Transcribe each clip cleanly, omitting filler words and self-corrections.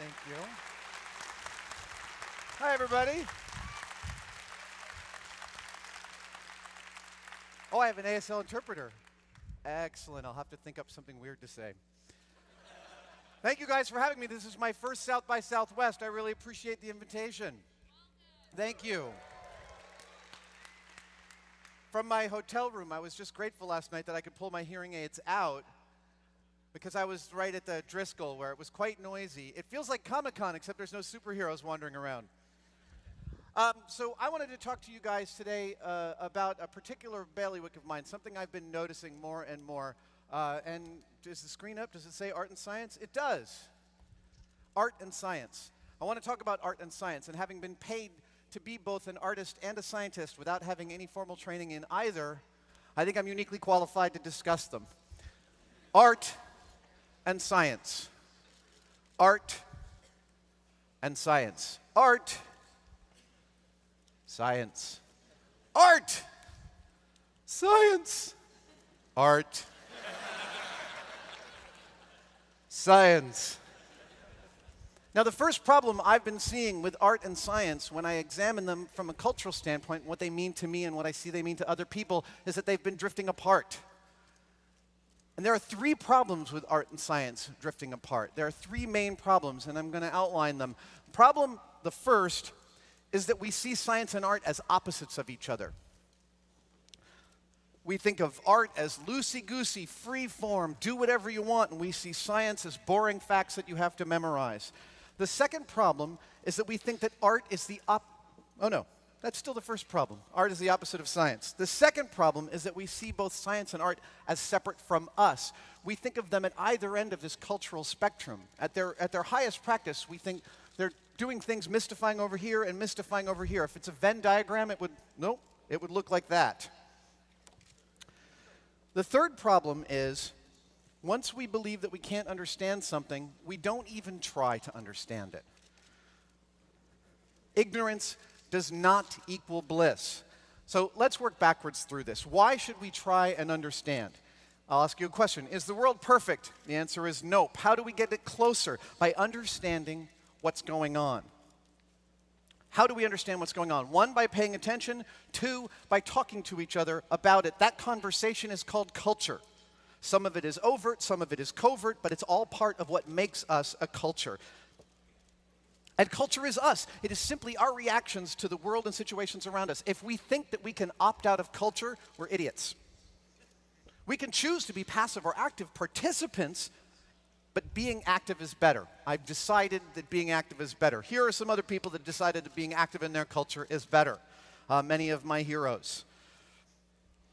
Thank you. Hi, everybody. Oh, I have an ASL interpreter. Excellent. I'll have to think up something weird to say. Thank you guys for having me. This is my first South by Southwest. I really appreciate the invitation. Thank you. From my hotel room, I was just grateful last night that I could pull my hearing aids out because I was right at the Driscoll where it was quite noisy. It feels like Comic-Con, except there's no superheroes wandering around. So I wanted to talk to you guys today about a particular bailiwick of mine, something I've been noticing more and more. And is the screen up? Does it say art and science? It does. Art and science. I want to talk about art and science, and having been paid to be both an artist and a scientist without having any formal training in either, I think I'm uniquely qualified to discuss them. Art and science. Art and science. Art. Science. Art. Science. Art. Science. Now, the first problem I've been seeing with art and science when I examine them from a cultural standpoint, what they mean to me and what I see they mean to other people, is that they've been drifting apart. And there are three problems with art and science drifting apart. There are three main problems, and I'm going to outline them. Problem, the first, is that we see science and art as opposites of each other. We think of art as loosey-goosey, free form, do whatever you want, and we see science as boring facts that you have to memorize. The second problem is that we think that art is oh no, that's still the first problem. Art is the opposite of science. The second problem is that we see both science and art as separate from us. We think of them at either end of this cultural spectrum. At their highest practice, we think they're doing things mystifying over here and mystifying over here. If it's a Venn diagram, it would look like that. The third problem is, once we believe that we can't understand something, we don't even try to understand it. Ignorance does not equal bliss. So let's work backwards through this. Why should we try and understand? I'll ask you a question. Is the world perfect? The answer is nope. How do we get it closer? By understanding what's going on. How do we understand what's going on? One, by paying attention. Two, by talking to each other about it. That conversation is called culture. Some of it is overt, some of it is covert, but it's all part of what makes us a culture. And culture is us. It is simply our reactions to the world and situations around us. If we think that we can opt out of culture, we're idiots. We can choose to be passive or active participants, but being active is better. I've decided that being active is better. Here are some other people that decided that being active in their culture is better. Many of my heroes.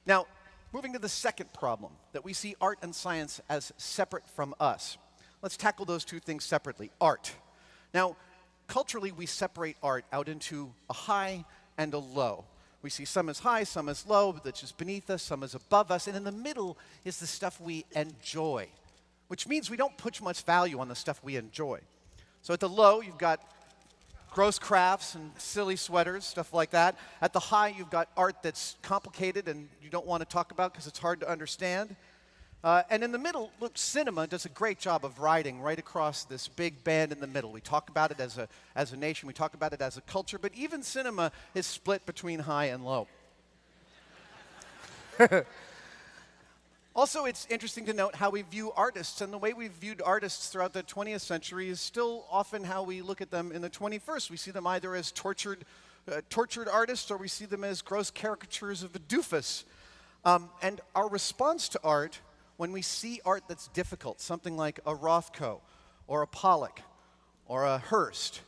Now, moving to the second problem, that we see art and science as separate from us. Let's tackle those two things separately. Art. Now, culturally, we separate art out into a high and a low. We see some as high, some as low, that's just beneath us, some as above us, and in the middle is the stuff we enjoy, which means we don't put much value on the stuff we enjoy. So at the low, you've got gross crafts and silly sweaters, stuff like that. At the high, you've got art that's complicated and you don't want to talk about because it's hard to understand. And in the middle, look, cinema does a great job of riding right across this big band in the middle. We talk about it as a nation, we talk about it as a culture, but even cinema is split between high and low. Also, it's interesting to note how we view artists, and the way we've viewed artists throughout the 20th century is still often how we look at them in the 21st. We see them either as tortured artists, or we see them as gross caricatures of a doofus. And our response to art, when we see art that's difficult, something like a Rothko, or a Pollock, or a Hearst,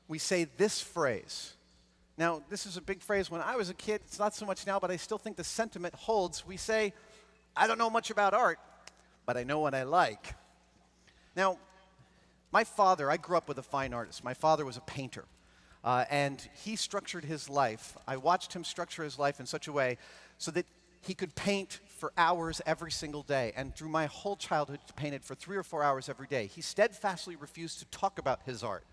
we say this phrase. Now, this is a big phrase. When I was a kid, it's not so much now, but I still think the sentiment holds. We say, I don't know much about art, but I know what I like. Now, I grew up with a fine artist. My father was a painter, and he structured his life. I watched him structure his life in such a way so that he could paint for hours every single day, and through my whole childhood, he painted for 3 or 4 hours every day. He steadfastly refused to talk about his art.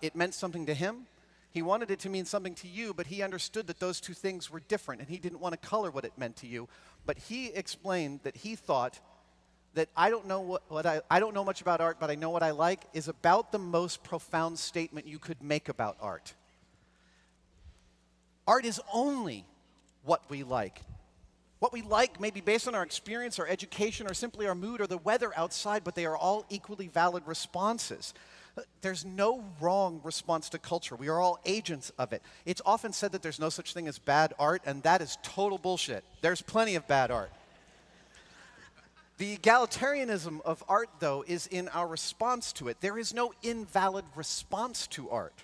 It meant something to him. He wanted it to mean something to you, but he understood that those two things were different, and he didn't want to color what it meant to you. But he explained that he thought that I don't know I don't know much about art, but I know what I like is about the most profound statement you could make about art. Art is only what we like. What we like may be based on our experience, our education, or simply our mood or the weather outside, but they are all equally valid responses. There's no wrong response to culture. We are all agents of it. It's often said that there's no such thing as bad art, and that is total bullshit. There's plenty of bad art. The egalitarianism of art, though, is in our response to it. There is no invalid response to art.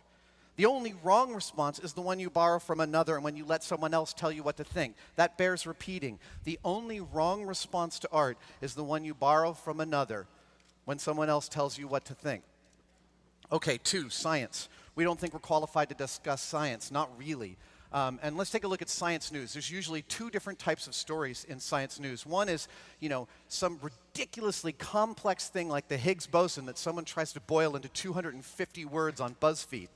The only wrong response is the one you borrow from another and when you let someone else tell you what to think. That bears repeating. The only wrong response to art is the one you borrow from another when someone else tells you what to think. Okay, 2, science. We don't think we're qualified to discuss science. Not really. And let's take a look at science news. There's usually 2 different types of stories in science news. One is, some ridiculously complex thing like the Higgs boson that someone tries to boil into 250 words on BuzzFeed.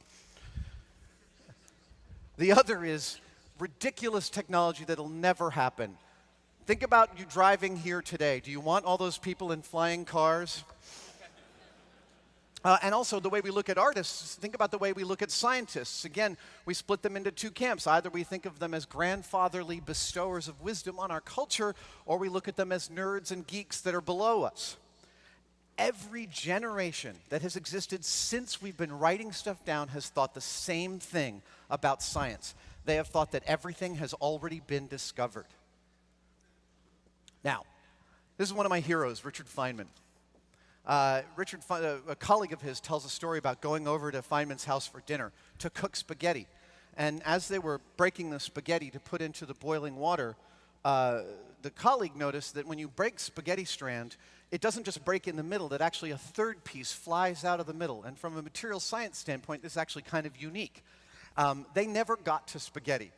The other is ridiculous technology that'll never happen. Think about you driving here today. Do you want all those people in flying cars? And also the way we look at artists, think about the way we look at scientists. Again, we split them into 2 camps. Either we think of them as grandfatherly bestowers of wisdom on our culture, or we look at them as nerds and geeks that are below us. Every generation that has existed since we've been writing stuff down has thought the same thing about science. They have thought that everything has already been discovered. Now, this is one of my heroes, Richard Feynman. A colleague of his tells a story about going over to Feynman's house for dinner to cook spaghetti. And as they were breaking the spaghetti to put into the boiling water, the colleague noticed that when you break spaghetti strand, it doesn't just break in the middle, that actually a third piece flies out of the middle. And from a material science standpoint, this is actually kind of unique. They never got to spaghetti.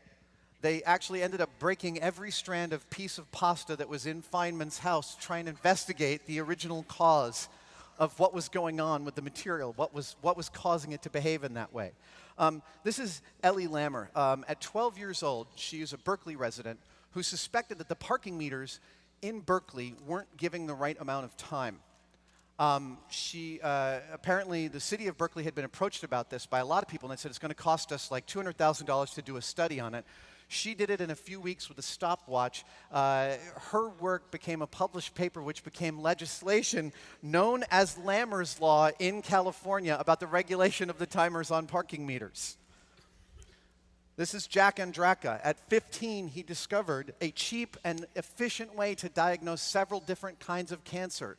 They actually ended up breaking every strand of piece of pasta that was in Feynman's house to try and investigate the original cause of what was going on with the material, what was causing it to behave in that way. This is Ellie Lammer. At 12 years old, she is a Berkeley resident who suspected that the parking meters in Berkeley weren't giving the right amount of time. Apparently, the city of Berkeley had been approached about this by a lot of people, and they said it's going to cost us like $200,000 to do a study on it. She did it in a few weeks with a stopwatch. Her work became a published paper which became legislation known as Lammer's Law in California about the regulation of the timers on parking meters. This is Jack Andraka. At 15, he discovered a cheap and efficient way to diagnose several different kinds of cancer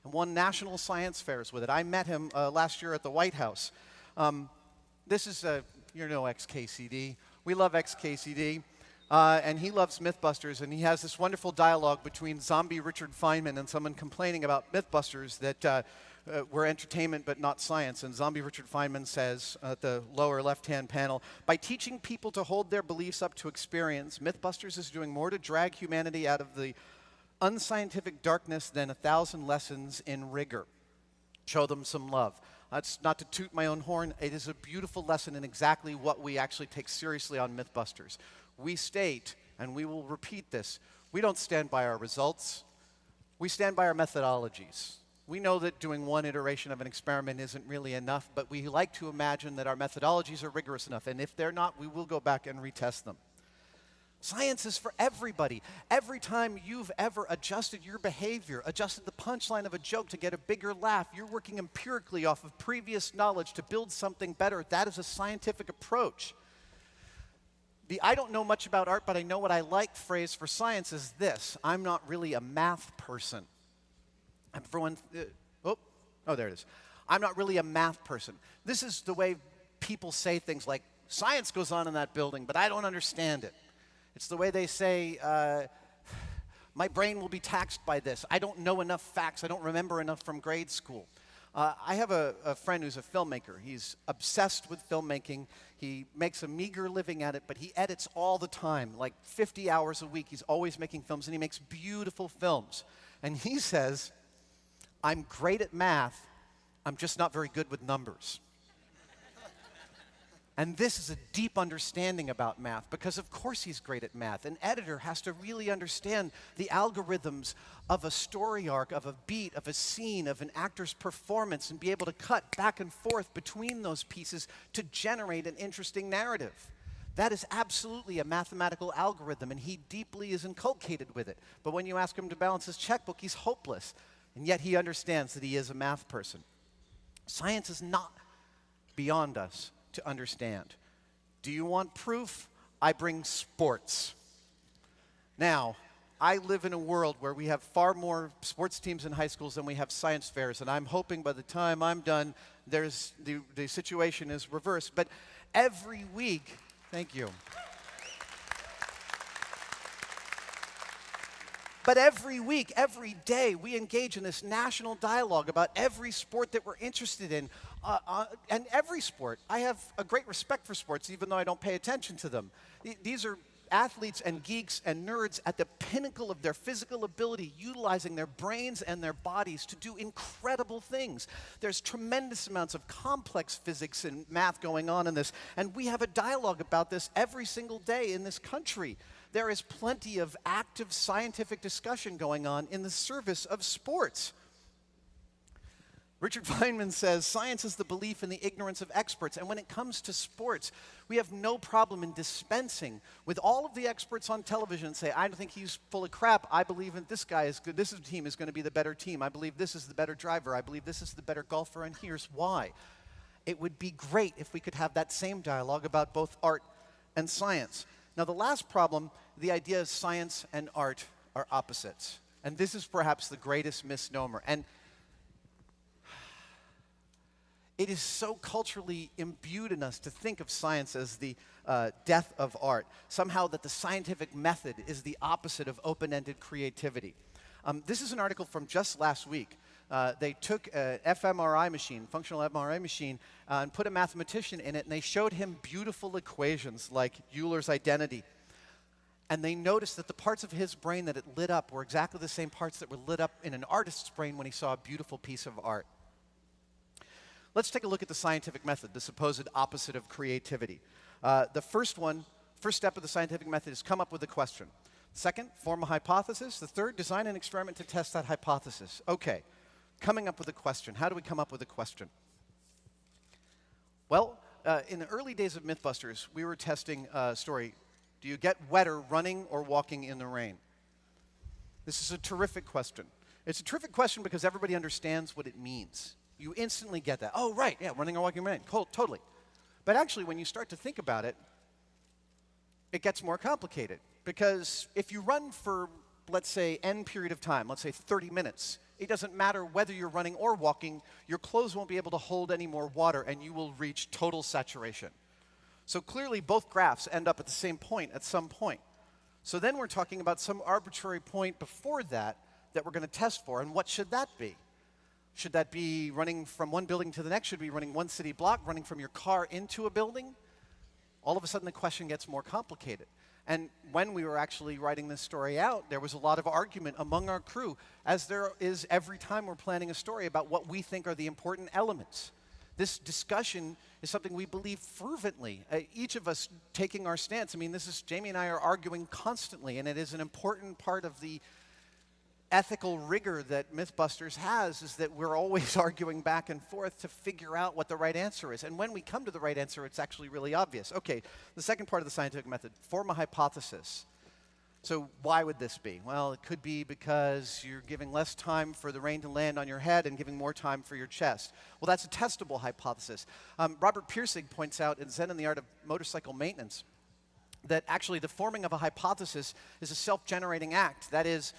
and won national science fairs with it. I met him last year at the White House. This is, XKCD. We love XKCD, and he loves Mythbusters, and he has this wonderful dialogue between zombie Richard Feynman and someone complaining about Mythbusters that were entertainment but not science. And zombie Richard Feynman says at the lower left-hand panel, by teaching people to hold their beliefs up to experience, Mythbusters is doing more to drag humanity out of the unscientific darkness than 1,000 lessons in rigor. Show them some love. That's not to toot my own horn. It is a beautiful lesson in exactly what we actually take seriously on Mythbusters. We state, and we will repeat this, we don't stand by our results. We stand by our methodologies. We know that doing one iteration of an experiment isn't really enough, but we like to imagine that our methodologies are rigorous enough, and if they're not, we will go back and retest them. Science is for everybody. Every time you've ever adjusted your behavior, adjusted the punchline of a joke to get a bigger laugh, you're working empirically off of previous knowledge to build something better. That is a scientific approach. The I don't know much about art, but I know what I like phrase for science is this: I'm not really a math person. There it is. I'm not really a math person. This is the way people say things like, science goes on in that building, but I don't understand it. It's the way they say, my brain will be taxed by this. I don't know enough facts. I don't remember enough from grade school. I have a friend who's a filmmaker. He's obsessed with filmmaking. He makes a meager living at it, but he edits all the time, like 50 hours a week. He's always making films, and he makes beautiful films. And he says, I'm great at math. I'm just not very good with numbers. And this is a deep understanding about math, because of course he's great at math. An editor has to really understand the algorithms of a story arc, of a beat, of a scene, of an actor's performance, and be able to cut back and forth between those pieces to generate an interesting narrative. That is absolutely a mathematical algorithm, and he deeply is inculcated with it. But when you ask him to balance his checkbook, he's hopeless. And yet he understands that he is a math person. Science is not beyond us to understand. Do you want proof? I bring sports. Now, I live in a world where we have far more sports teams in high schools than we have science fairs, and I'm hoping by the time I'm done, the situation is reversed. But every week, thank you. But every week, every day, we engage in this national dialogue about every sport that we're interested in. And every sport, I have a great respect for sports, even though I don't pay attention to them. These are athletes and geeks and nerds at the pinnacle of their physical ability, utilizing their brains and their bodies to do incredible things. There's tremendous amounts of complex physics and math going on in this, and we have a dialogue about this every single day in this country. There is plenty of active scientific discussion going on in the service of sports. Richard Feynman says, science is the belief in the ignorance of experts. And when it comes to sports, we have no problem in dispensing with all of the experts on television and say, I don't think he's full of crap. I believe that this guy is good. This team is going to be the better team. I believe this is the better driver. I believe this is the better golfer, and here's why. It would be great if we could have that same dialogue about both art and science. Now, the last problem, the idea is science and art are opposites. And this is perhaps the greatest misnomer. And it is so culturally imbued in us to think of science as the death of art. Somehow that the scientific method is the opposite of open-ended creativity. This is an article from just last week. They took an fMRI machine, functional MRI machine, and put a mathematician in it, and they showed him beautiful equations like Euler's identity. And they noticed that the parts of his brain that it lit up were exactly the same parts that were lit up in an artist's brain when he saw a beautiful piece of art. Let's take a look at the scientific method, the supposed opposite of creativity. The first step of the scientific method is come up with a question. Second, form a hypothesis. The third, design an experiment to test that hypothesis. Okay, coming up with a question. How do we come up with a question? Well, in the early days of Mythbusters, we were testing a story. Do you get wetter running or walking in the rain? This is a terrific question. It's a terrific question because everybody understands what it means. You instantly get that. Oh, right, yeah, running or walking in the rain. Cool, totally. But actually, when you start to think about it, it gets more complicated. Because if you run for, let's say, n period of time, let's say 30 minutes, it doesn't matter whether you're running or walking, your clothes won't be able to hold any more water, and you will reach total saturation. So clearly, both graphs end up at the same point at some point. So then we're talking about some arbitrary point before that we're going to test for, and what should that be? Should that be running from one building to the next? Should it be running one city block, running from your car into a building? All of a sudden, the question gets more complicated. And when we were actually writing this story out, there was a lot of argument among our crew, as there is every time we're planning a story, about what we think are the important elements. This discussion is something we believe fervently, each of us taking our stance. I mean, Jamie and I are arguing constantly, and it is an important part of the ethical rigor that Mythbusters has, is that we're always arguing back and forth to figure out what the right answer is. And when we come to the right answer, it's actually really obvious. Okay, the second part of the scientific method, form a hypothesis. So why would this be? Well, it could be because you're giving less time for the rain to land on your head and giving more time for your chest. Well, that's a testable hypothesis. Robert Pirsig points out in Zen and the Art of Motorcycle Maintenance that actually the forming of a hypothesis is a self-generating act. That is,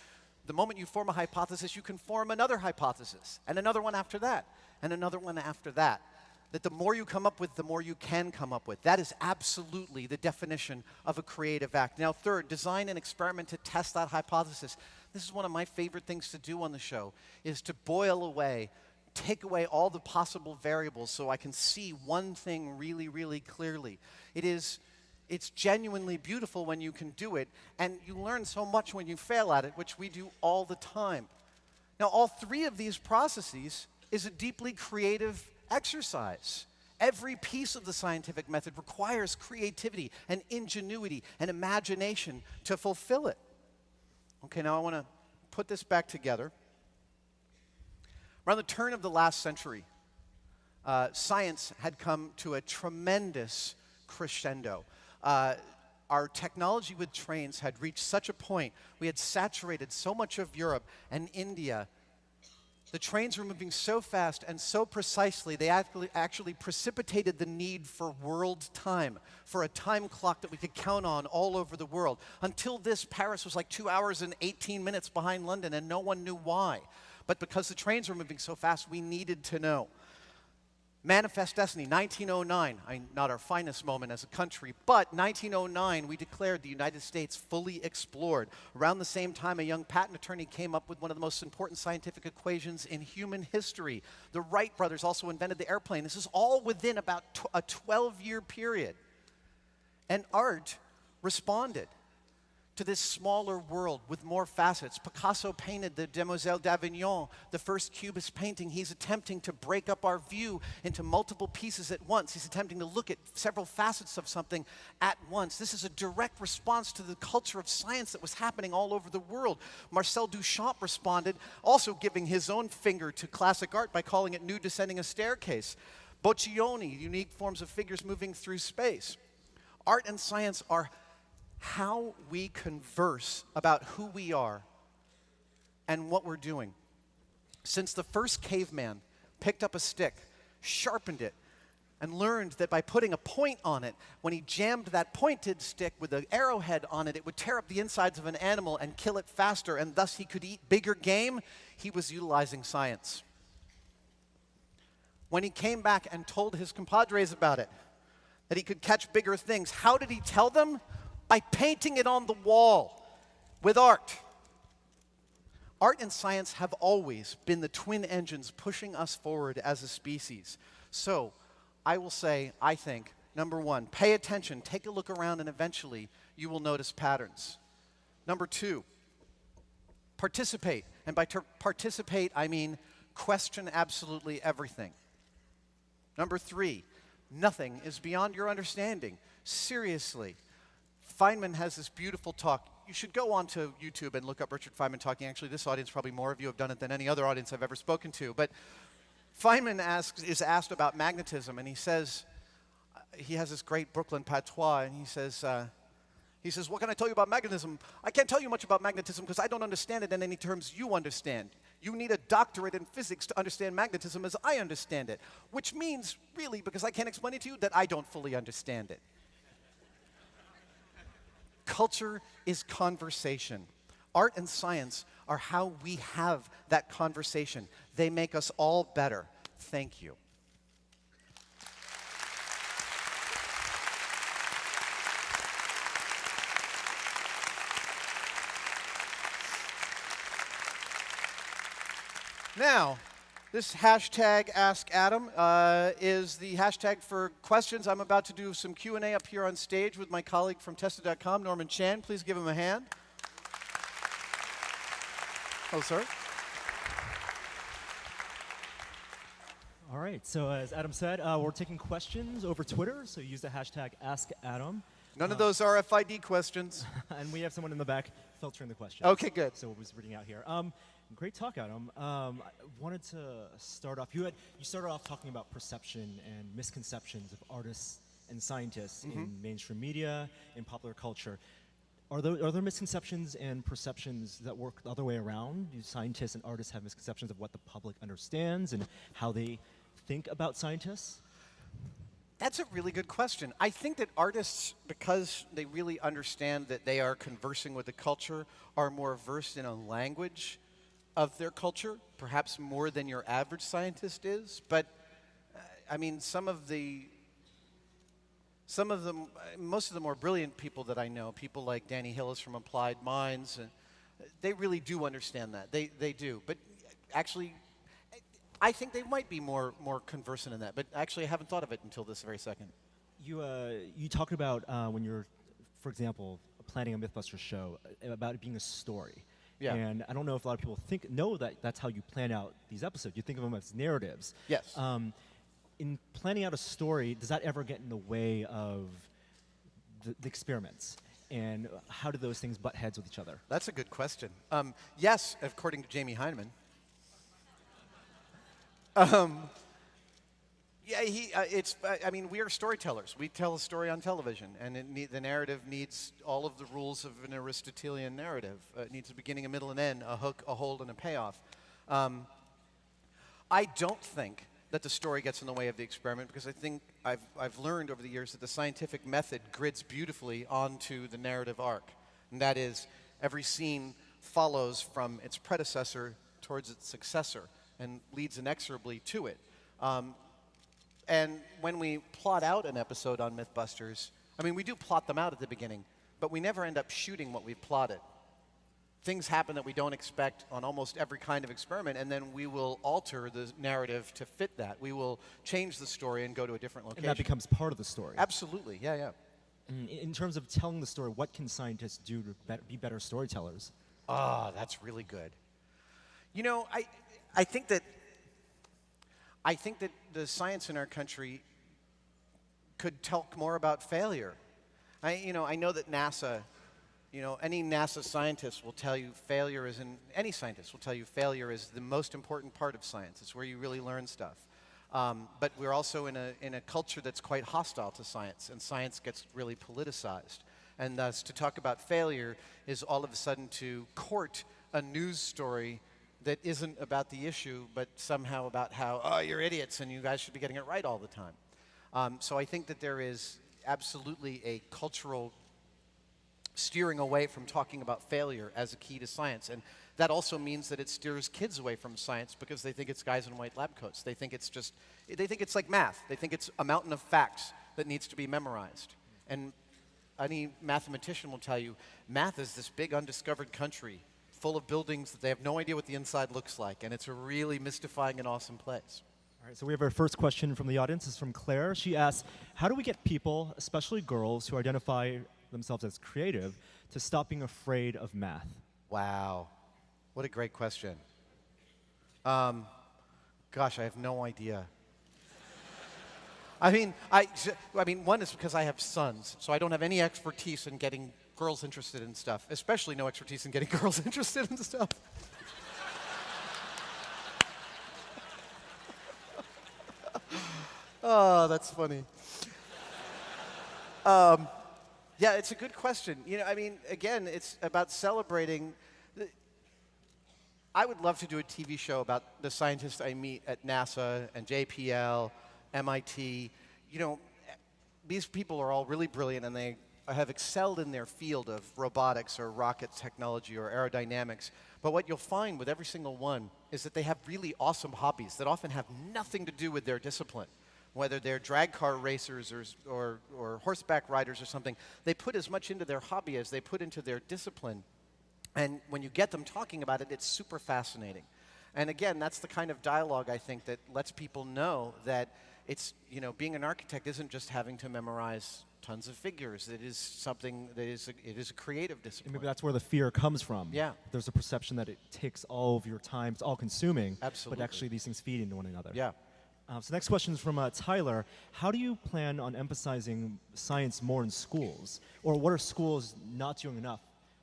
the moment you form a hypothesis, you can form another hypothesis, and another one after that, and another one after that. That the more you come up with, the more you can come up with. That is absolutely the definition of a creative act. Now, third, design an experiment to test that hypothesis. This is one of my favorite things to do on the show, is to boil away, take away all the possible variables so I can see one thing really, really clearly. It's genuinely beautiful when you can do it, and you learn so much when you fail at it, which we do all the time. Now, all three of these processes is a deeply creative exercise. Every piece of the scientific method requires creativity and ingenuity and imagination to fulfill it. Okay, now I want to put this back together. Around the turn of the last century, science had come to a tremendous crescendo. Our technology with trains had reached such a point, we had saturated so much of Europe and India. The trains were moving so fast and so precisely, they actually precipitated the need for world time, for a time clock that we could count on all over the world. Until this, Paris was like 2 hours and 18 minutes behind London, and no one knew why. But because the trains were moving so fast, we needed to know. Manifest Destiny, 1909, not our finest moment as a country, but 1909, we declared the United States fully explored. Around the same time, a young patent attorney came up with one of the most important scientific equations in human history. The Wright brothers also invented the airplane. This is all within about a 12-year period. And art responded to this smaller world with more facets. Picasso painted the Demoiselle d'Avignon, the first Cubist painting. He's attempting to break up our view into multiple pieces at once. He's attempting to look at several facets of something at once. This is a direct response to the culture of science that was happening all over the world. Marcel Duchamp responded, also giving his own finger to classic art by calling it nude descending a staircase. Boccioni, unique forms of figures moving through space. Art and science are how we converse about who we are and what we're doing. Since the first caveman picked up a stick, sharpened it, and learned that by putting a point on it, when he jammed that pointed stick with an arrowhead on it, it would tear up the insides of an animal and kill it faster, and thus he could eat bigger game, he was utilizing science. When he came back and told his compadres about it, that he could catch bigger things, how did he tell them? By painting it on the wall with art. Art and science have always been the twin engines pushing us forward as a species. So, I will say, I think, number one, pay attention, take a look around, and eventually you will notice patterns. Number two, participate. And by participate, I mean question absolutely everything. Number three, nothing is beyond your understanding. Seriously. Feynman has this beautiful talk. You should go onto YouTube and look up Richard Feynman talking. Actually, this audience, probably more of you have done it than any other audience I've ever spoken to. But Feynman is asked about magnetism, and he says, he has this great Brooklyn patois, and he says, what can I tell you about magnetism? I can't tell you much about magnetism because I don't understand it in any terms you understand. You need a doctorate in physics to understand magnetism as I understand it, which means, really, because I can't explain it to you, that I don't fully understand it. Culture is conversation. Art and science are how we have that conversation. They make us all better. Thank you. Now, this hashtag #AskAdam is the hashtag for questions. I'm about to do some Q&A up here on stage with my colleague from Tested.com, Norman Chan. Please give him a hand. Oh, sir. All right, so as Adam said, we're taking questions over Twitter, so use the hashtag #AskAdam. None of those RFID questions. And we have someone in the back filtering the questions. Okay, good. So we'll be reading out here. Great talk, Adam. I wanted to start off. You started off talking about perception and misconceptions of artists and scientists in mainstream media, in popular culture. Are there misconceptions and perceptions that work the other way around? Do scientists and artists have misconceptions of what the public understands and how they think about scientists? That's a really good question. I think that artists, because they really understand that they are conversing with the culture, are more versed in a language of their culture, perhaps more than your average scientist is. But, I mean, most of the more brilliant people that I know, people like Danny Hillis from Applied Minds, they really do understand that. They do. But actually, I think they might be more conversant in that. But actually, I haven't thought of it until this very second. You talked about when you're, for example, planning a Mythbusters show, about it being a story. Yeah. And I don't know if a lot of people know that that's how you plan out these episodes. You think of them as narratives. Yes. in planning out a story, does that ever get in the way of the experiments? And how do those things butt heads with each other? That's a good question. Yes, according to Jamie Heineman. Yeah, I mean, we are storytellers. We tell a story on television, and the narrative needs all of the rules of an Aristotelian narrative. It needs a beginning, a middle, and end, a hook, a hold, and a payoff. I don't think that the story gets in the way of the experiment, because I think I've learned over the years that the scientific method grids beautifully onto the narrative arc. And that is, every scene follows from its predecessor towards its successor and leads inexorably to it. And when we plot out an episode on Mythbusters, I mean, we do plot them out at the beginning, but we never end up shooting what we've plotted. Things happen that we don't expect on almost every kind of experiment, and then we will alter the narrative to fit that. We will change the story and go to a different location. And that becomes part of the story. Absolutely, yeah, yeah. In terms of telling the story, what can scientists do to be better storytellers? Ah, that's really good. You know, I think that the science in our country could talk more about failure. I know that NASA, any NASA scientist will tell you any scientist will tell you failure is the most important part of science. It's where you really learn stuff. But we're also in a culture that's quite hostile to science, and science gets really politicized. And thus, to talk about failure is all of a sudden to court a news story that isn't about the issue, but somehow about how, oh, you're idiots and you guys should be getting it right all the time. So I think that there is absolutely a cultural steering away from talking about failure as a key to science. And that also means that it steers kids away from science because they think it's guys in white lab coats. They think it's like math. They think it's a mountain of facts that needs to be memorized. And any mathematician will tell you, math is this big undiscovered country full of buildings that they have no idea what the inside looks like, and it's a really mystifying and awesome place. All right, so we have our first question from the audience. It's from Claire. She asks, how do we get people, especially girls who identify themselves as creative, to stop being afraid of math? Wow, what a great question. Gosh, I have no idea. I mean, one is because I have sons, so I don't have any expertise in getting girls interested in stuff, especially no expertise in getting girls interested in stuff. Oh, that's funny. Yeah, it's a good question. Again, it's about celebrating. I would love to do a TV show about the scientists I meet at NASA and JPL, MIT. These people are all really brilliant, and they have excelled in their field of robotics or rocket technology or aerodynamics. But what you'll find with every single one is that they have really awesome hobbies that often have nothing to do with their discipline. Whether they're drag car racers or horseback riders or something, they put as much into their hobby as they put into their discipline. And when you get them talking about it, it's super fascinating. And again, that's the kind of dialogue, I think, that lets people know that being an architect isn't just having to memorize tons of figures. It is something that it is a creative discipline. And maybe that's where the fear comes from. Yeah. There's a perception that it takes all of your time, it's all consuming. Absolutely. But actually these things feed into one another. Yeah. So next question is from Tyler. How do you plan on emphasizing science more in schools? Or what are schools not doing enough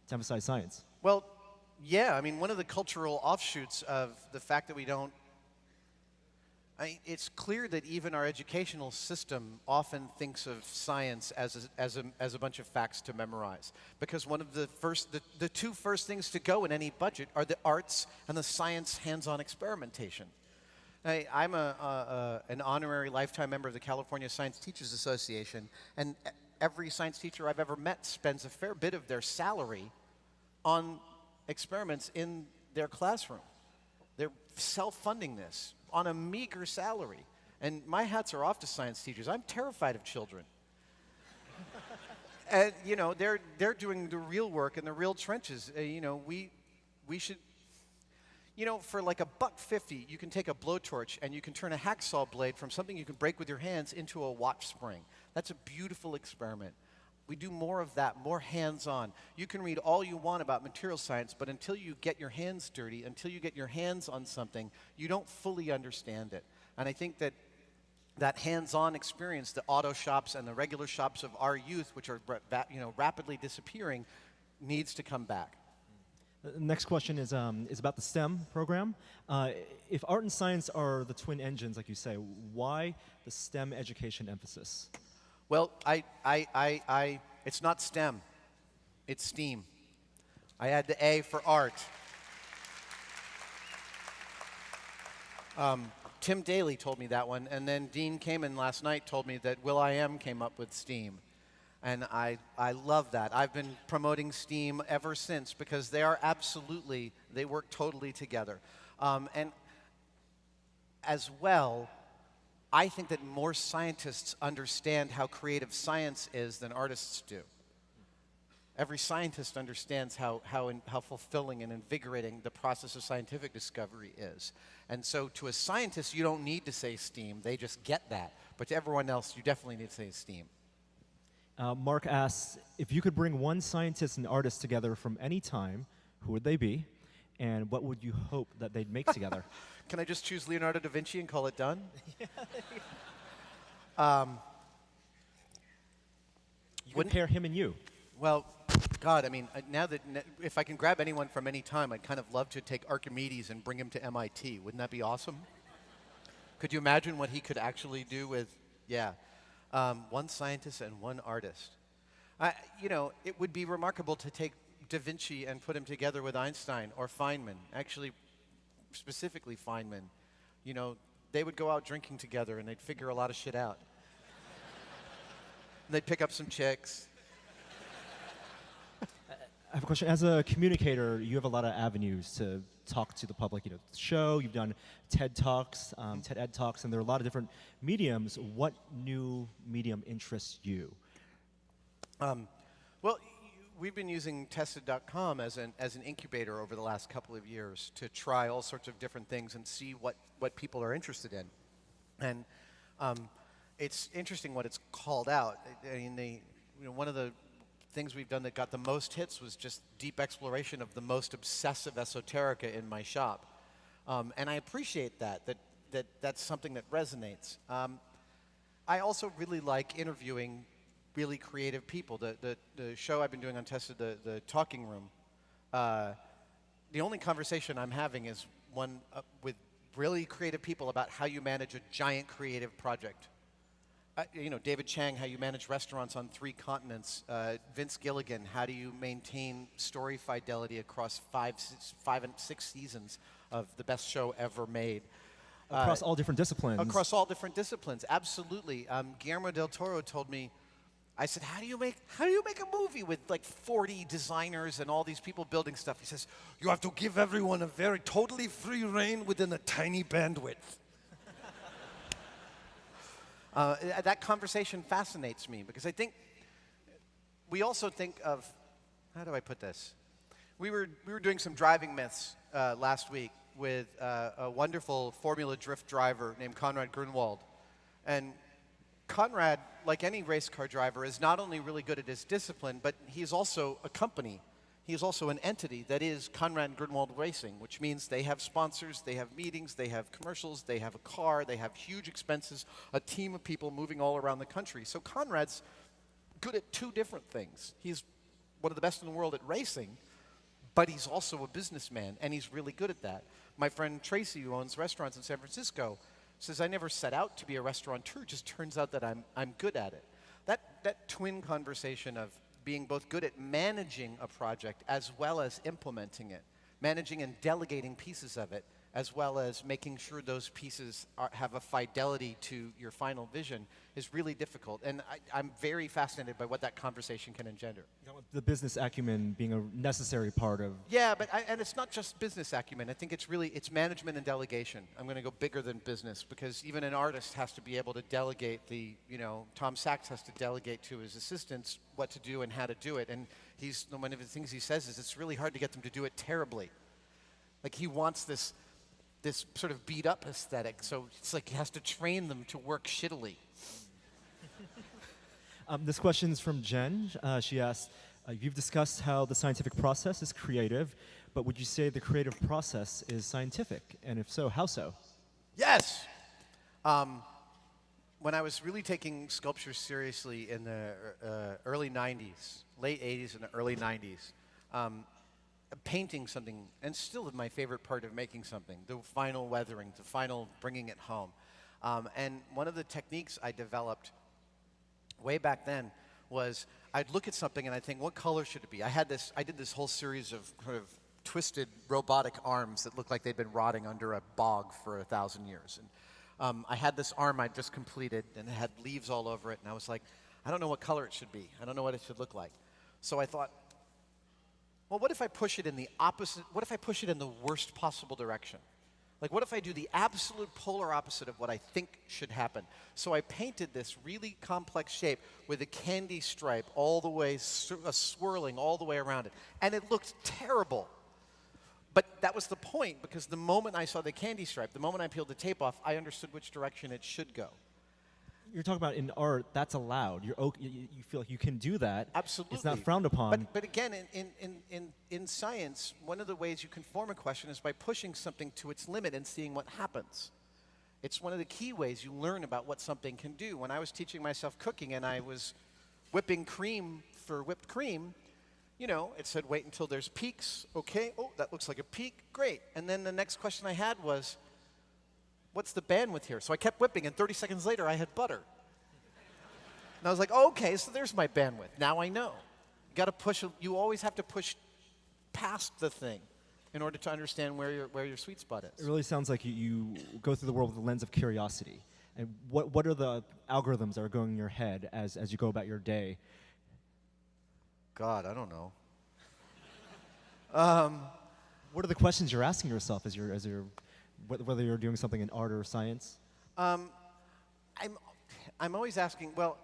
to emphasize science? Well, yeah, one of the cultural offshoots of the fact that we don't, it's clear that even our educational system often thinks of science as a bunch of facts to memorize. Because one of the two first things to go in any budget are the arts and the science hands-on experimentation. I'm an honorary lifetime member of the California Science Teachers Association, and every science teacher I've ever met spends a fair bit of their salary on experiments in their classroom. They're self-funding this on a meager salary. And my hats are off to science teachers. I'm terrified of children. And, they're doing the real work in the real trenches. We should... for like $1.50, you can take a blowtorch and you can turn a hacksaw blade from something you can break with your hands into a watch spring. That's a beautiful experiment. We do more of that, more hands-on. You can read all you want about material science, but until you get your hands dirty, until you get your hands on something, you don't fully understand it. And I think that that hands-on experience, the auto shops and the regular shops of our youth, which are rapidly disappearing, needs to come back. The next question is about the STEM program. If art and science are the twin engines, like you say, why the STEM education emphasis? Well, it's not STEM, it's STEAM. I add the A for art. Tim Daly told me that one, and then Dean Kamen last night told me that will.i.am came up with STEAM. And I love that. I've been promoting STEAM ever since because they work totally together. And as well, I think that more scientists understand how creative science is than artists do. Every scientist understands how fulfilling and invigorating the process of scientific discovery is. And so to a scientist, you don't need to say STEAM. They just get that. But to everyone else, you definitely need to say STEAM. Mark asks, if you could bring one scientist and artist together from any time, who would they be? And what would you hope that they'd make together? Can I just choose Leonardo da Vinci and call it done? You would pair him and you. Well, God, I mean, if I can grab anyone from any time, I'd kind of love to take Archimedes and bring him to MIT. Wouldn't that be awesome? Could you imagine what he could actually do with, one scientist and one artist? It would be remarkable to take Da Vinci and put him together with Einstein or Feynman. Actually, specifically Feynman. They would go out drinking together and they'd figure a lot of shit out. And they'd pick up some chicks. I have a question. As a communicator, you have a lot of avenues to talk to the public. Show, you've done TED Talks, TED Ed Talks, and there are a lot of different mediums. What new medium interests you? Well, we've been using Tested.com as an incubator over the last couple of years to try all sorts of different things and see what people are interested in. And it's interesting what it's called out. I mean, one of the things we've done that got the most hits was just deep exploration of the most obsessive esoterica in my shop. And I appreciate that's something that resonates. I also really like interviewing really creative people. The show I've been doing on Tested, the Talking Room, the only conversation I'm having is one with really creative people about how you manage a giant creative project. David Chang, how you manage restaurants on 3 continents. Vince Gilligan, how do you maintain story fidelity across 5 and 6 seasons of the best show ever made? Across all different disciplines. Across all different disciplines, absolutely. Guillermo del Toro told me, I said, how do you make a movie with like 40 designers and all these people building stuff? He says, you have to give everyone a very totally free rein within a tiny bandwidth. That conversation fascinates me because I think we also think of, how do I put this? We were doing some driving myths last week with a wonderful Formula Drift driver named Conrad Grunwald. And Conrad, like any race car driver, is not only really good at his discipline, but he's also a company. He is also an entity that is Conrad Grunwald Racing, which means they have sponsors, they have meetings, they have commercials, they have a car, they have huge expenses, a team of people moving all around the country. So Conrad's good at 2 different things. He's one of the best in the world at racing, but he's also a businessman, and he's really good at that. My friend Tracy, who owns restaurants in San Francisco, says, I never set out to be a restaurateur, it just turns out that I'm good at it. That twin conversation of being both good at managing a project as well as implementing it, managing and delegating pieces of it, as well as making sure those pieces have a fidelity to your final vision is really difficult. And I'm very fascinated by what that conversation can engender. The business acumen being a necessary part of... Yeah, and it's not just business acumen. I think it's management and delegation. I'm going to go bigger than business because even an artist has to be able to delegate Tom Sachs has to delegate to his assistants what to do and how to do it. And one of the things he says is it's really hard to get them to do it terribly. Like he wants this sort of beat up aesthetic, so it's like he has to train them to work shittily. This question is from Jen. She asked, you've discussed how the scientific process is creative, but would you say the creative process is scientific? And if so, how so? Yes! when I was really taking sculpture seriously in the early 90s, late 80s and the early 90s, painting something, and still my favorite part of making something, the final weathering, the final bringing it home. And one of the techniques I developed way back then was I'd look at something and I'd think, what color should it be? I did this whole series of kind of twisted robotic arms that looked like they'd been rotting under a bog for 1,000 years. And I had this arm I'd just completed, and it had leaves all over it, and I was like, I don't know what color it should be. I don't know what it should look like. So I thought, well, what if I push it in the opposite? What if I push it in the worst possible direction? Like, what if I do the absolute polar opposite of what I think should happen? So I painted this really complex shape with a candy stripe all the way, swirling all the way around it. And it looked terrible. But that was the point, because the moment I saw the candy stripe, the moment I peeled the tape off, I understood which direction it should go. You're talking about in art, that's allowed. You feel like you can do that. Absolutely. It's not frowned upon. But again, in science, one of the ways you can form a question is by pushing something to its limit and seeing what happens. It's one of the key ways you learn about what something can do. When I was teaching myself cooking and I was whipping cream for whipped cream, you know, it said wait until there's peaks. Okay, oh, that looks like a peak. Great. And then the next question I had was, what's the bandwidth here? So I kept whipping, and 30 seconds later, I had butter. And I was like, oh, okay, so there's my bandwidth. Now I know. You always have to push past the thing in order to understand where your sweet spot is. It really sounds like you go through the world with the lens of curiosity. And what are the algorithms that are going in your head as you go about your day? God, I don't know. What are the questions you're asking yourself as you're whether you're doing something in art or science? I'm always asking. Well,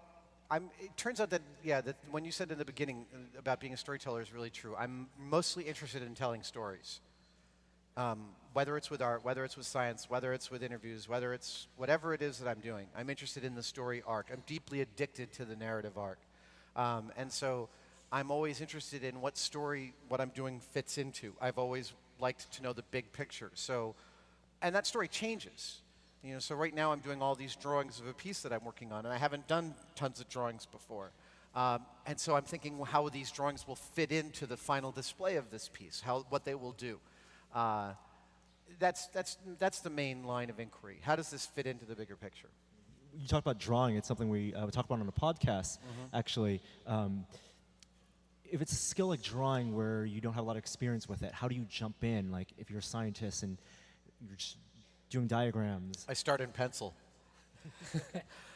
it turns out that that when you said in the beginning about being a storyteller is really true. I'm mostly interested in telling stories. Whether it's with art, whether it's with science, whether it's with interviews, whether it's whatever it is that I'm doing, I'm interested in the story arc. I'm deeply addicted to the narrative arc, and so I'm always interested in what story what I'm doing fits into. I've always liked to know the big picture. So. And that story changes. You know, so right now I'm doing all these drawings of a piece that I'm working on, and I haven't done tons of drawings before. And so I'm thinking how these drawings will fit into the final display of this piece, what they will do. That's the main line of inquiry. How does this fit into the bigger picture? You talked about drawing. It's something we talk about on the podcast, actually. If it's a skill like drawing where you don't have a lot of experience with it, how do you jump in? Like if you're a scientist and you're just doing diagrams. I start in pencil.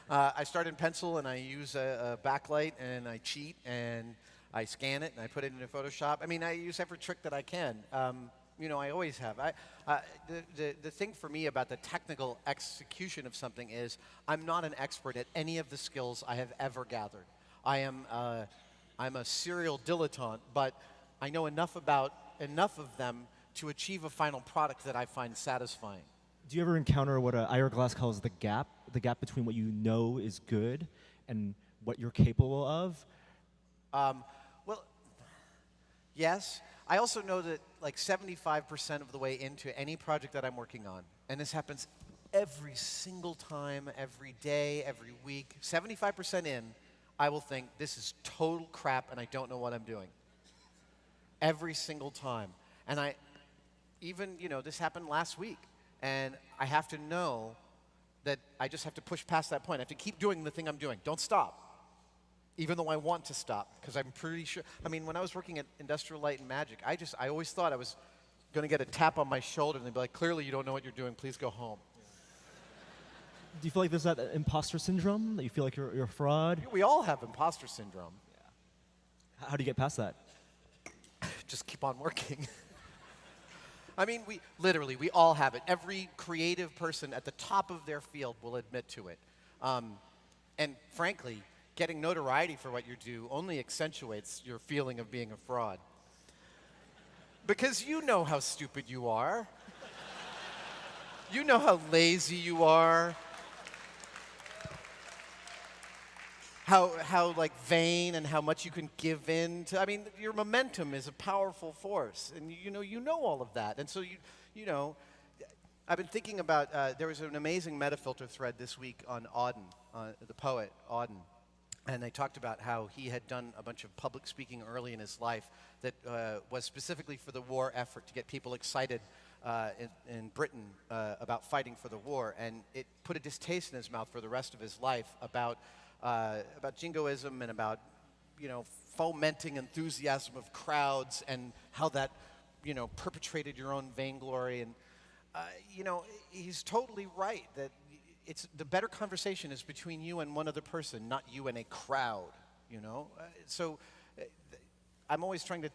I start in pencil, and I use a backlight, and I cheat, and I scan it, and I put it into Photoshop. I mean, I use every trick that I can. You know, I always have. The thing for me about the technical execution of something is I'm not an expert at any of the skills I have ever gathered. I'm a serial dilettante, but I know enough of them to achieve a final product that I find satisfying. Do you ever encounter what Ira Glass calls the gap between what you know is good and what you're capable of? Well, yes. I also know that like 75% of the way into any project that I'm working on, and this happens every single time, every day, every week, 75% in, I will think, this is total crap and I don't know what I'm doing. Every single time. And this happened last week. And I have to know that I just have to push past that point. I have to keep doing the thing I'm doing. Don't stop. Even though I want to stop, because I'm pretty sure. I mean, when I was working at Industrial Light and Magic, I always thought I was going to get a tap on my shoulder and they'd be like, clearly you don't know what you're doing, please go home. Do you feel like there's that imposter syndrome, that you feel like you're a fraud? We all have imposter syndrome. Yeah. How do you get past that? Just keep on working. I mean, we all have it. Every creative person at the top of their field will admit to it. And frankly, getting notoriety for what you do only accentuates your feeling of being a fraud. Because you know how stupid you are. You know how lazy you are. How like vain and how much you can give in to. I mean, your momentum is a powerful force, and you know all of that. And so you know, I've been thinking about, there was an amazing Metafilter thread this week on Auden, the poet Auden. And they talked about how he had done a bunch of public speaking early in his life that was specifically for the war effort to get people excited in Britain about fighting for the war. And it put a distaste in his mouth for the rest of his life about jingoism and about, fomenting enthusiasm of crowds and how that, perpetrated your own vainglory. And, he's totally right that the better conversation is between you and one other person, not you and a crowd, So I'm always trying to,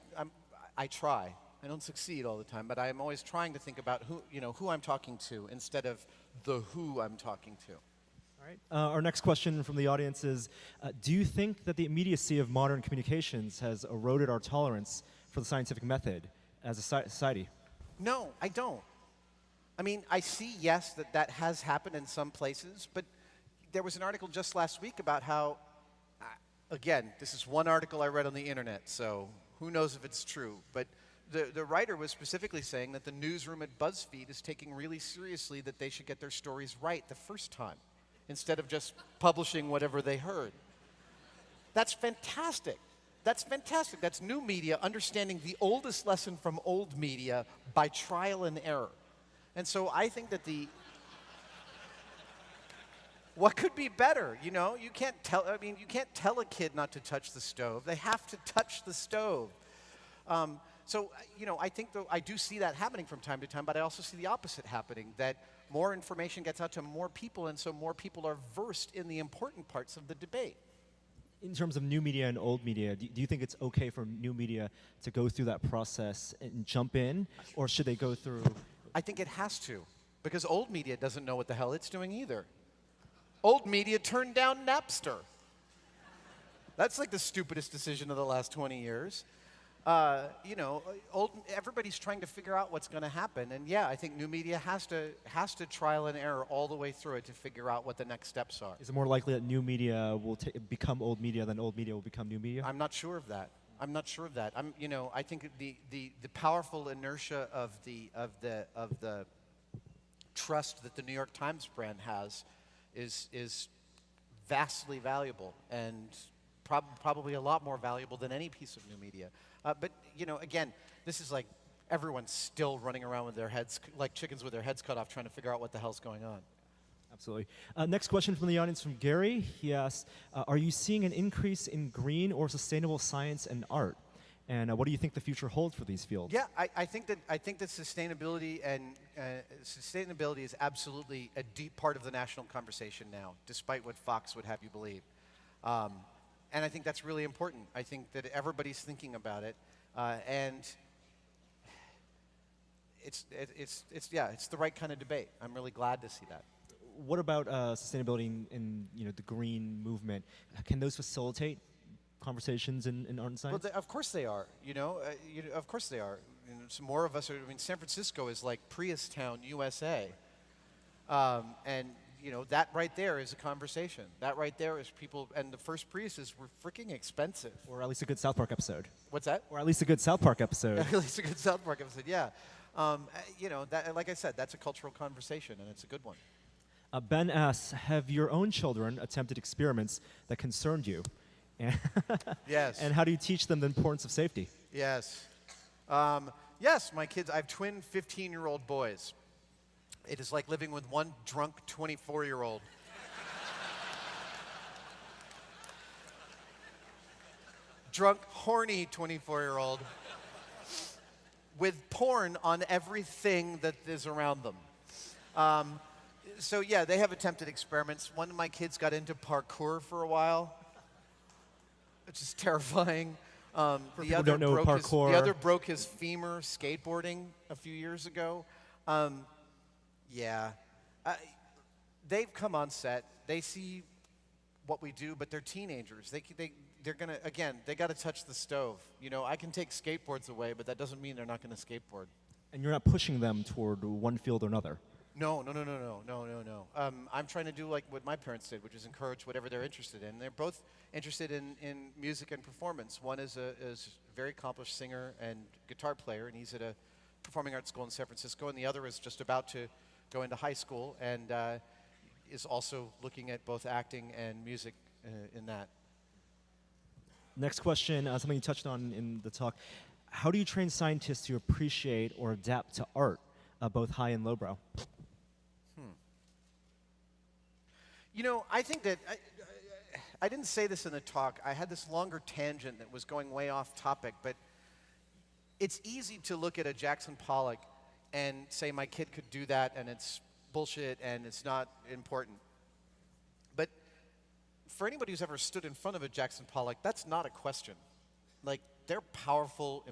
I try. I don't succeed all the time, but I'm always trying to think about who I'm talking to instead of the who I'm talking to. All right. Our next question from the audience is, do you think that the immediacy of modern communications has eroded our tolerance for the scientific method as a society? No, I don't. I mean, I see, yes, that has happened in some places, but there was an article just last week about how, again, this is one article I read on the internet, so who knows if it's true, but the writer was specifically saying that the newsroom at BuzzFeed is taking really seriously that they should get their stories right the first time, instead of just publishing whatever they heard. That's fantastic. That's fantastic. That's new media understanding the oldest lesson from old media by trial and error. And so I think that what could be better, you can't tell a kid not to touch the stove. They have to touch the stove. I think I do see that happening from time to time, but I also see the opposite happening, that more information gets out to more people, and so more people are versed in the important parts of the debate. In terms of new media and old media, do you think it's okay for new media to go through that process and jump in, or should they go through... I think it has to, because old media doesn't know what the hell it's doing either. Old media turned down Napster. That's like the stupidest decision of the last 20 years. Everybody's trying to figure out what's going to happen, and yeah, I think new media has to trial and error all the way through it to figure out what the next steps are. Is it more likely that new media will become old media than old media will become new media? I'm not sure of that. I think the powerful inertia of the trust that the New York Times brand has is vastly valuable, and probably a lot more valuable than any piece of new media. But again, this is like everyone's still running around with their heads like chickens with their heads cut off, trying to figure out what the hell's going on. Absolutely. Next question from the audience from Gary. He asks, are you seeing an increase in green or sustainable science and art? And what do you think the future holds for these fields? Yeah, I think that sustainability is absolutely a deep part of the national conversation now, despite what Fox would have you believe. And I think that's really important. I think that everybody's thinking about it, and it's the right kind of debate. I'm really glad to see that. What about sustainability and the green movement? Can those facilitate conversations in art and science? Well, of course they are. Of course they are. Some more of us are. San Francisco is like Prius Town, USA, and that right there is a conversation. That right there is people. And the first Priuses were freaking expensive. Or at least a good South Park episode. What's that? Or at least a good South Park episode. At least a good South Park episode. Yeah. That, like I said, that's a cultural conversation, and it's a good one. Ben asks, have your own children attempted experiments that concerned you? Yes. And how do you teach them the importance of safety? Yes. Yes, my kids, I have twin 15-year-old boys. It is like living with one drunk 24-year-old. Drunk, horny 24-year-old with porn on everything that is around them. So yeah, they have attempted experiments. One of my kids got into parkour for a while, which is terrifying. For people who don't know parkour. The other broke his femur skateboarding a few years ago. They've come on set. They see what we do, but they're teenagers. They're gonna, again, they got to touch the stove. I can take skateboards away, but that doesn't mean they're not going to skateboard. And you're not pushing them toward one field or another. No. I'm trying to do like what my parents did, which is encourage whatever they're interested in. They're both interested in music and performance. One is a very accomplished singer and guitar player, and he's at a performing arts school in San Francisco, and the other is just about to going to high school, and is also looking at both acting and music in that. Next question, something you touched on in the talk. How do you train scientists to appreciate or adapt to art, both high and lowbrow? You know, I think that, I didn't say this in the talk. I had this longer tangent that was going way off topic, but it's easy to look at a Jackson Pollock and say my kid could do that and it's bullshit and it's not important. But for anybody who's ever stood in front of a Jackson Pollock, that's not a question. Like, they're powerful,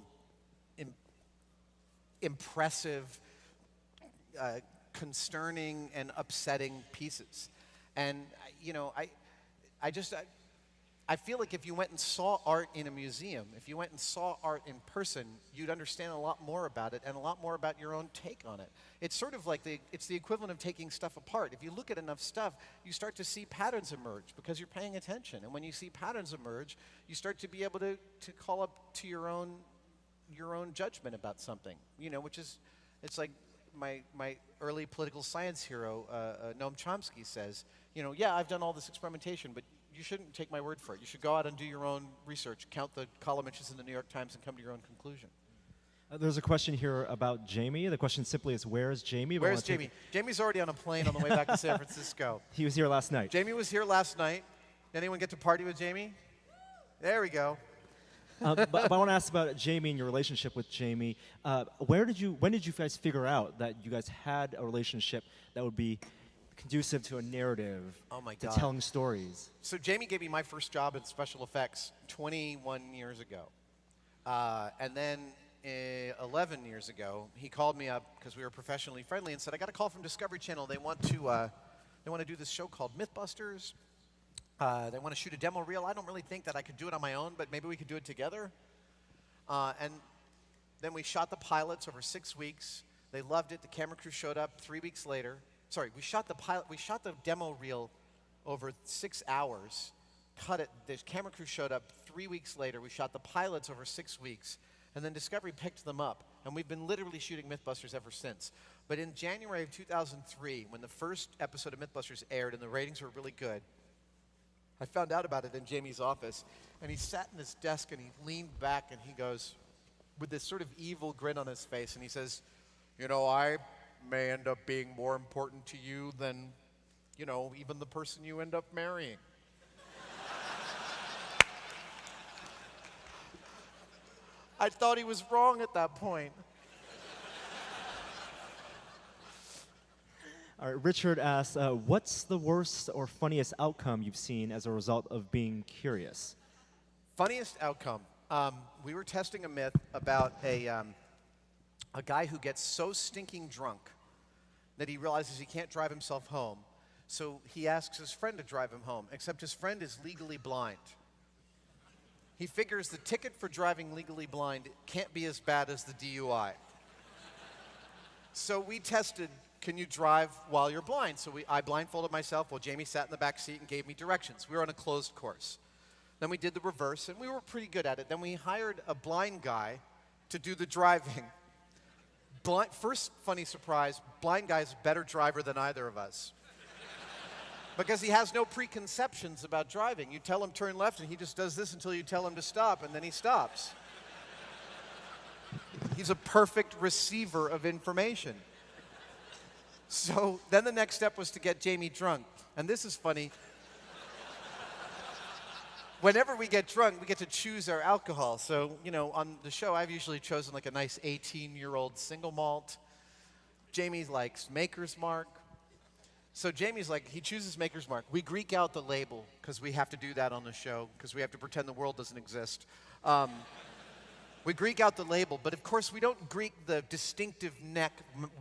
impressive, concerning, and upsetting pieces. And, you know, I feel like if you went and saw art in a museum, if you went and saw art in person, you'd understand a lot more about it and a lot more about your own take on it. It's sort of like it's the equivalent of taking stuff apart. If you look at enough stuff, you start to see patterns emerge because you're paying attention. And when you see patterns emerge, you start to be able to call up to your own judgment about something, you know, which is, it's like my early political science hero, Noam Chomsky says, you know, yeah, I've done all this experimentation, but you shouldn't take my word for it. You should go out and do your own research, count the column inches in the New York Times, and come to your own conclusion. There's a question here about Jamie. The question simply is, where is Jamie? Where's Jamie? Jamie's already on a plane on the way back to San Francisco. He was here last night. Jamie was here last night. Did anyone get to party with Jamie? There we go. But I want to ask about Jamie and your relationship with Jamie. When did you guys figure out that you guys had a relationship that would be conducive to a narrative, to telling stories? So Jamie gave me my first job in special effects 21 years ago. And then 11 years ago, he called me up because we were professionally friendly and said, I got a call from Discovery Channel. They want to do this show called Mythbusters. They want to shoot a demo reel. I don't really think that I could do it on my own, but maybe we could do it together. And then we shot the pilots over 6 weeks. They loved it. The camera crew showed up 3 weeks later. Sorry, we shot the demo reel over 6 hours, cut it. The camera crew showed up 3 weeks later. We shot the pilots over 6 weeks, and then Discovery picked them up. And we've been literally shooting Mythbusters ever since. But in January of 2003, when the first episode of Mythbusters aired and the ratings were really good, I found out about it in Jamie's office, and he sat in his desk and he leaned back and he goes, with this sort of evil grin on his face, and he says, you know, I may end up being more important to you than, you know, even the person you end up marrying. I thought he was wrong at that point. All right, Richard asks, what's the worst or funniest outcome you've seen as a result of being curious? Funniest outcome. We were testing a myth about a guy who gets so stinking drunk that he realizes he can't drive himself home. So he asks his friend to drive him home, except his friend is legally blind. He figures the ticket for driving legally blind can't be as bad as the DUI. So we tested, can you drive while you're blind? So I blindfolded myself while Jamie sat in the back seat and gave me directions. We were on a closed course. Then we did the reverse, and we were pretty good at it. Then we hired a blind guy to do the driving. First funny surprise, blind guy's a better driver than either of us. Because he has no preconceptions about driving. You tell him turn left, and he just does this until you tell him to stop, and then he stops. He's a perfect receiver of information. So then the next step was to get Jamie drunk. And this is funny. Whenever we get drunk, we get to choose our alcohol. So, you know, on the show, I've usually chosen like a nice 18-year-old single malt. Jamie likes Maker's Mark. So Jamie's like, he chooses Maker's Mark. We Greek out the label, because we have to do that on the show, because we have to pretend the world doesn't exist. We Greek out the label, but of course we don't Greek the distinctive neck,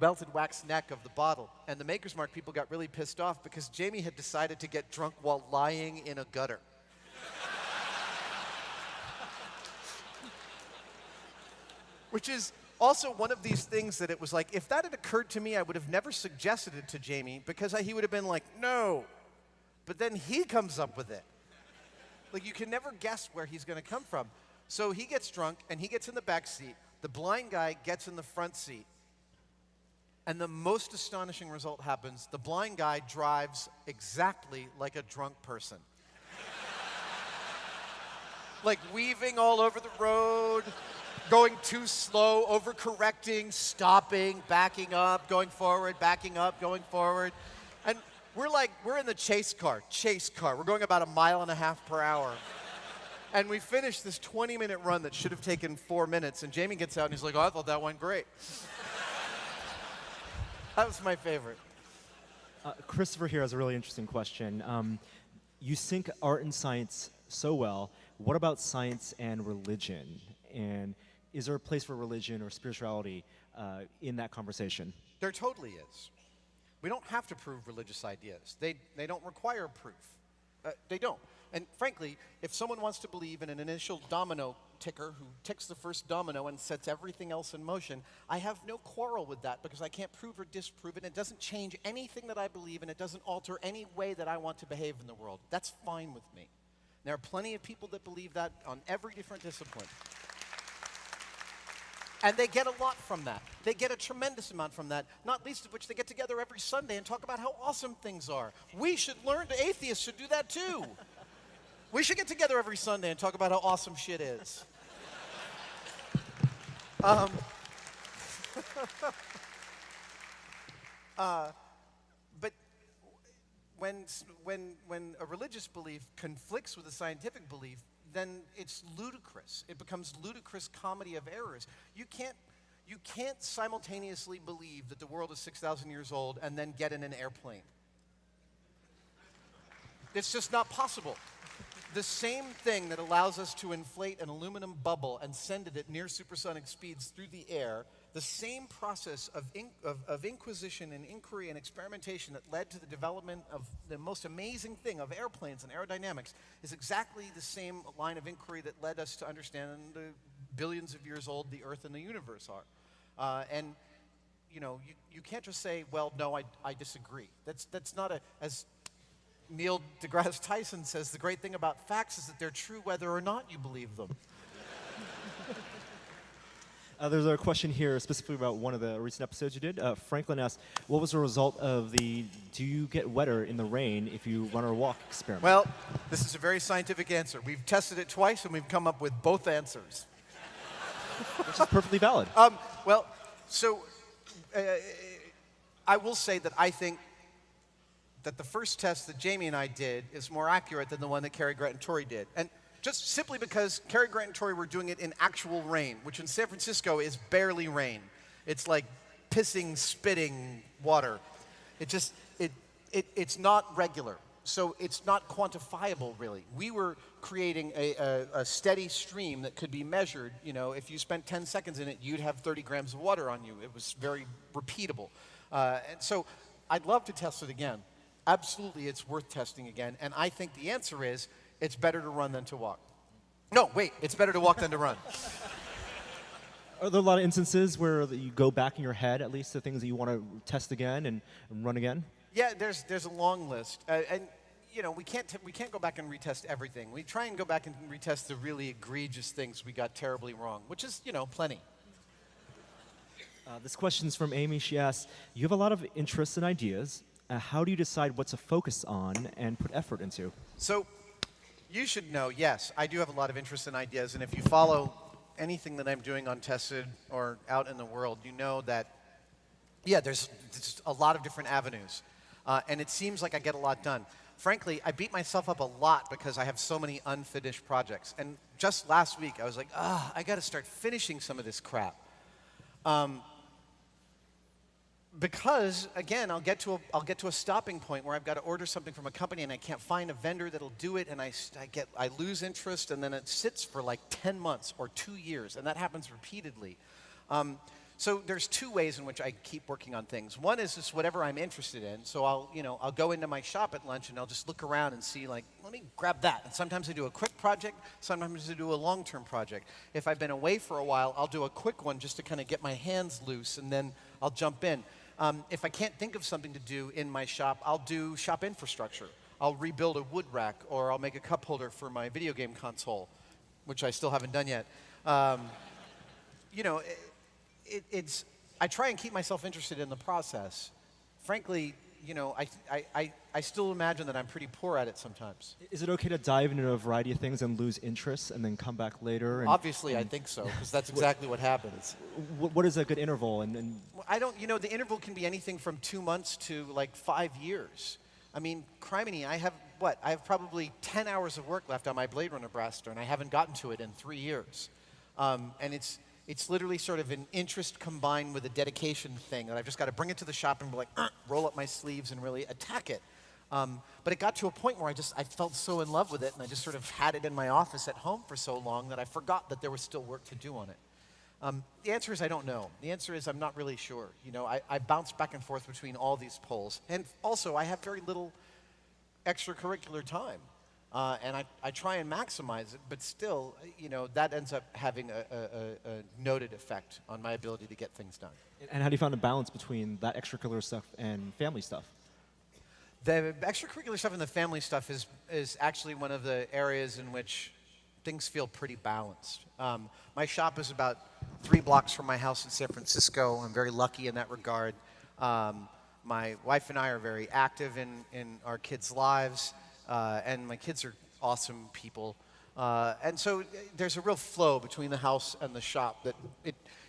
melted wax neck of the bottle. And the Maker's Mark people got really pissed off because Jamie had decided to get drunk while lying in a gutter. Which is also one of these things that it was like, if that had occurred to me, I would have never suggested it to Jamie because he would have been like, no. But then he comes up with it. Like, you can never guess where he's going to come from. So he gets drunk, and he gets in the back seat. The blind guy gets in the front seat. And the most astonishing result happens. The blind guy drives exactly like a drunk person. Like weaving all over the road, going too slow, overcorrecting, stopping, backing up, going forward, backing up, going forward. And we're in the chase car. We're going about 1.5 miles per hour. And we finished this 20-minute run that should have taken 4 minutes. And Jamie gets out and he's like, oh, I thought that went great. That was my favorite. Christopher here has a really interesting question. You sync art and science so well. What about science and religion? And is there a place for religion or spirituality in that conversation? There totally is. We don't have to prove religious ideas. They don't require proof. They don't. And frankly, if someone wants to believe in an initial domino ticker who ticks the first domino and sets everything else in motion, I have no quarrel with that because I can't prove or disprove it. And it doesn't change anything that I believe, and it doesn't alter any way that I want to behave in the world. That's fine with me. There are plenty of people that believe that on every different discipline. And they get a lot from that. They get a tremendous amount from that, not least of which they get together every Sunday and talk about how awesome things are. We should learn, atheists should do that too. We should get together every Sunday and talk about how awesome shit is. But when a religious belief conflicts with a scientific belief, then it's ludicrous. It becomes ludicrous comedy of errors. You can't simultaneously believe that the world is 6,000 years old and then get in an airplane. It's just not possible. The same thing that allows us to inflate an aluminum bubble and send it at near supersonic speeds through the air, the same process of inquisition and inquiry and experimentation that led to the development of the most amazing thing of airplanes and aerodynamics is exactly the same line of inquiry that led us to understand the billions of years old the Earth and the universe are. And you can't just say, well, no, I disagree. That's not as Neil deGrasse Tyson says, the great thing about facts is that they're true whether or not you believe them. There's a question here specifically about one of the recent episodes you did. Franklin asked, what was the result of the do you get wetter in the rain if you run or walk experiment? Well, this is a very scientific answer. We've tested it twice and we've come up with both answers. Which is perfectly valid. I will say that I think that the first test that Jamie and I did is more accurate than the one that Cary Grant and Tori did. And just simply because Cary Grant and Tori were doing it in actual rain, which in San Francisco is barely rain. It's like pissing, spitting water. It's not regular. So it's not quantifiable, really. We were creating a steady stream that could be measured. If you spent 10 seconds in it, you'd have 30 grams of water on you. It was very repeatable. And so I'd love to test it again. Absolutely, it's worth testing again. And I think the answer is, it's better to run than to walk. No, wait, it's better to walk than to run. Are there a lot of instances where you go back in your head, at least the things that you want to test again and run again? Yeah, there's a long list. We can't go back and retest everything. We try and go back and retest the really egregious things we got terribly wrong, which is, plenty. This question's from Amy. She asks, you have a lot of interests and ideas. How do you decide what to focus on and put effort into? So, you should know, yes, I do have a lot of interests and ideas, and if you follow anything that I'm doing on Tested or out in the world, you know that, yeah, there's a lot of different avenues, and it seems like I get a lot done. Frankly, I beat myself up a lot because I have so many unfinished projects, and just last week I was like, I got to start finishing some of this crap. Because again, I'll get to a stopping point where I've got to order something from a company and I can't find a vendor that'll do it, and I lose interest, and then it sits for like 10 months or 2 years, and that happens repeatedly. So there's two ways in which I keep working on things. One is just whatever I'm interested in. So I'll go into my shop at lunch and I'll just look around and see, like, let me grab that. And sometimes I do a quick project, sometimes I do a long-term project. If I've been away for a while, I'll do a quick one just to kind of get my hands loose, and then I'll jump in. If I can't think of something to do in my shop, I'll do shop infrastructure. I'll rebuild a wood rack, or I'll make a cup holder for my video game console, which I still haven't done yet. I try and keep myself interested in the process. Frankly, I still imagine that I'm pretty poor at it sometimes. Is it okay to dive into a variety of things and lose interest and then come back later? Obviously, I think so, because that's exactly what happens. What is a good interval? And I don't, the interval can be anything from 2 months to like 5 years. I mean, criminy, I have probably 10 hours of work left on my Blade Runner Blaster, and I haven't gotten to it in 3 years. And it's literally sort of an interest combined with a dedication thing, that I've just got to bring it to the shop and be like, roll up my sleeves and really attack it. But it got to a point where I felt so in love with it, and I just sort of had it in my office at home for so long that I forgot that there was still work to do on it. The answer is I don't know. The answer is I'm not really sure. I bounce back and forth between all these poles. And also, I have very little extracurricular time. And I try and maximize it, but still, that ends up having a noted effect on my ability to get things done. and how do you find a balance between that extracurricular stuff and family stuff? The extracurricular stuff and the family stuff is actually one of the areas in which things feel pretty balanced. My shop is about 3 blocks from my house in San Francisco. I'm very lucky in that regard. My wife and I are very active in our kids' lives, and my kids are awesome people. And so there's a real flow between the house and the shop that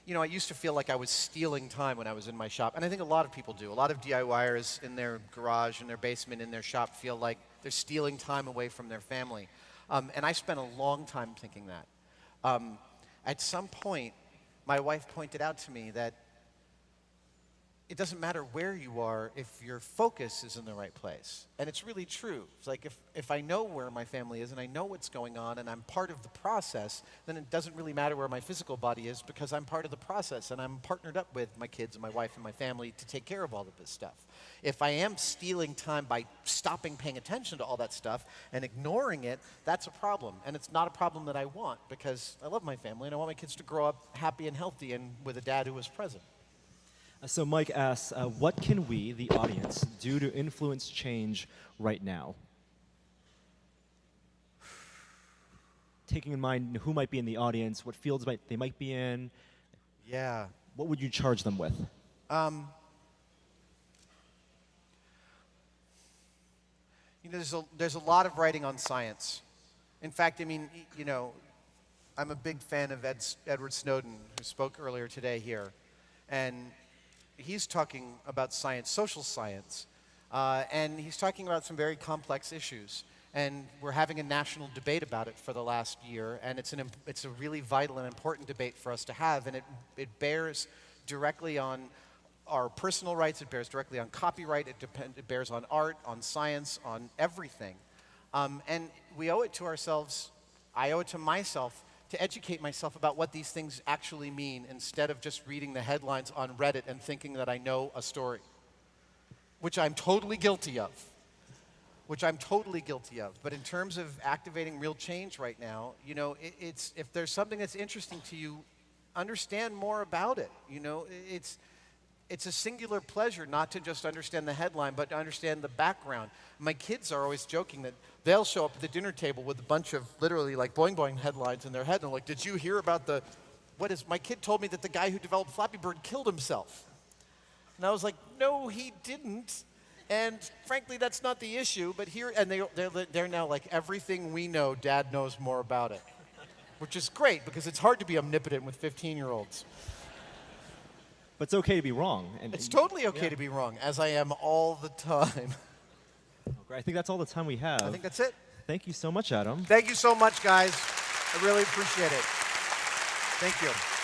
I used to feel like I was stealing time when I was in my shop, and I think a lot of people do. A lot of DIYers in their garage, in their basement, in their shop feel like they're stealing time away from their family. And I spent a long time thinking that. At some point, my wife pointed out to me that it doesn't matter where you are if your focus is in the right place. And it's really true. It's like if I know where my family is and I know what's going on and I'm part of the process, then it doesn't really matter where my physical body is because I'm part of the process and I'm partnered up with my kids and my wife and my family to take care of all of this stuff. If I am stealing time by stopping paying attention to all that stuff and ignoring it, that's a problem. And it's not a problem that I want because I love my family and I want my kids to grow up happy and healthy and with a dad who is present. So Mike asks, what can we, the audience, do to influence change right now? Taking in mind who might be in the audience, what fields they might be in. Yeah. What would you charge them with? There's a lot of writing on science. In fact, I'm a big fan of Edward Snowden, who spoke earlier today here. And he's talking about science, social science, and he's talking about some very complex issues. And we're having a national debate about it for the last year, and it's a really vital and important debate for us to have, and it bears directly on our personal rights, it bears directly on copyright, it bears on art, on science, on everything. And we owe it to ourselves, I owe it to myself, to educate myself about what these things actually mean instead of just reading the headlines on Reddit and thinking that I know a story, which I'm totally guilty of. But in terms of activating real change right now, if there's something that's interesting to you, understand more about it. It's a singular pleasure not to just understand the headline, but to understand the background. My kids are always joking that they'll show up at the dinner table with a bunch of literally like boing boing headlines in their head, and they're like, did you hear about my kid told me that the guy who developed Flappy Bird killed himself. And I was like, no, he didn't. And frankly, that's not the issue, but they're now like, everything we know, Dad knows more about it. Which is great, because it's hard to be omnipotent with 15-year-olds. But it's okay to be wrong. It's totally okay to be wrong, as I am all the time. I think that's all the time we have. I think that's it. Thank you so much, Adam. Thank you so much, guys. I really appreciate it. Thank you.